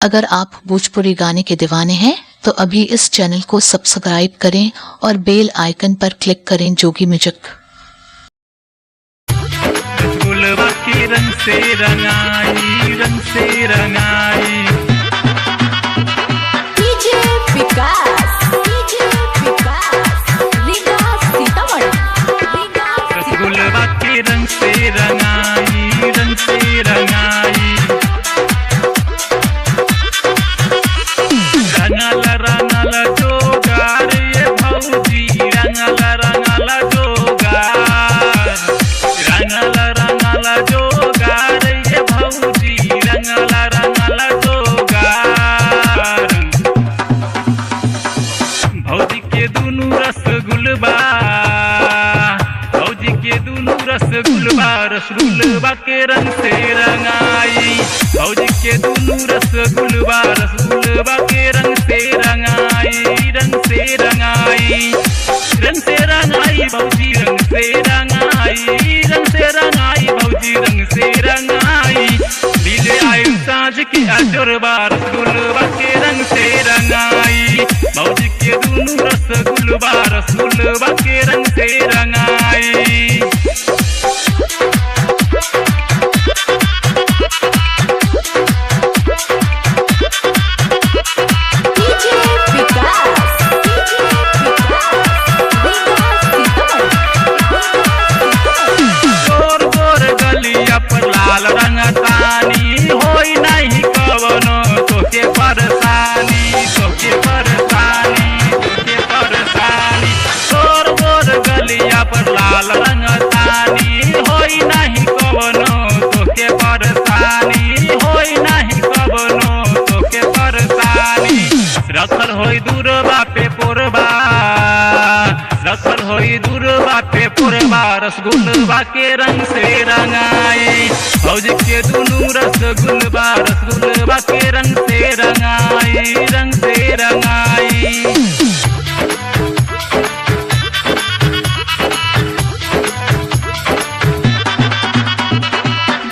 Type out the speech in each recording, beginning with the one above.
अगर आप भोजपुरी गाने के दीवाने हैं तो अभी इस चैनल को सब्सक्राइब करें और बेल आइकन पर क्लिक करें जोगी म्यूजिक। गुलवा के रंग से रंगाई, रंग से रंगाई। डीजे विकास, लीगा सीतामढ़ी, गुलवा के रंग से रंगाई, रंग से रंगाई। रंगल जोगार ये भौजी, रंगल जोगार, रंगल जोगार ये भौजी, रंगल जोगार। भौजी के दुनू रसगुल्लबा, भौजी के दुनू रसगुल्लबा, रसगुल्लबा के रंग से रंगाई। भौजी के दुनू रसगुल्लबा, रसगुल्लबा के रंग से रंगाई, रंग से रंगाई। रंग से रंगाई भौजी, रंग से रंगाई, रंग से रंगाई भौजी, रंग से रंगाई। लीले आई साँझ की अजोरबा, रसगुल्लबा के रंग से रंगाई। भौजी के दुनू रसगुल्लबा, रसगुल्लबा के रंग से रंगाई। लाल रंग तानी होई नहीं कवनो तोके परेशानी, तोके परेशानी, तोके परेशानी। तोर गोर गलिया पर लाल रंग तानी होई नहीं कवनो तोके परेशानी, होई नहीं कवनो तोके परेशानी। रखल होई दूरबा पे पोरबा, रखल होई दूरबा पे पोरबा, रसगुल्लबा के रंग से रंगाई। भौजी के दुनू रसगुल्लबा, रसगुल्लबा के रंग से रंगाई, रंग से रंगाई।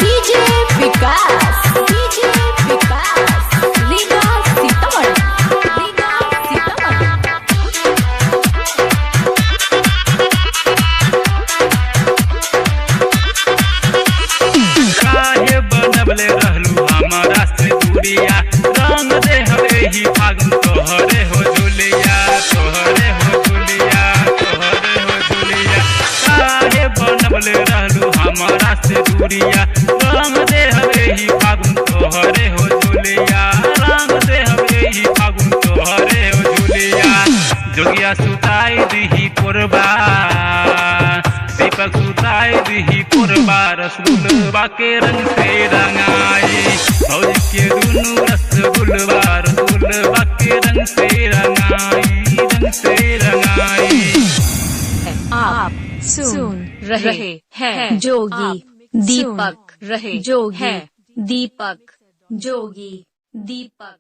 डीजे विकास, लीगा सीतामढ़ी, लीगा सीतामढ़ी। काहे बनबले रहलू हमारा से दूरिया, रंग दे हवे ही फागुन तोहरे हो झुलिया, तोहरे हो झुलिया, तोहरे हो झुलिया। काहे बनबले रहलू हमारा से दूरिया, रंग दे हवे ही फागुन तोहरे हो झुलिया, रंग दे हवे ही फागुन तोहरे हो झुलिया। जोगिया सुताई दिही कोरबा, दीपक सुताई दिही कोरबा, रसगुल्लबा के रंग से रंगाई। भौजी के दुनू रसगुल्लबा, रसगुल्लबा के रंग से रंगाई, रंग से रंगाई। आप सुन रहे हैं जोगी दीपक, रहे जोगी दीपक, जोगी दीपक।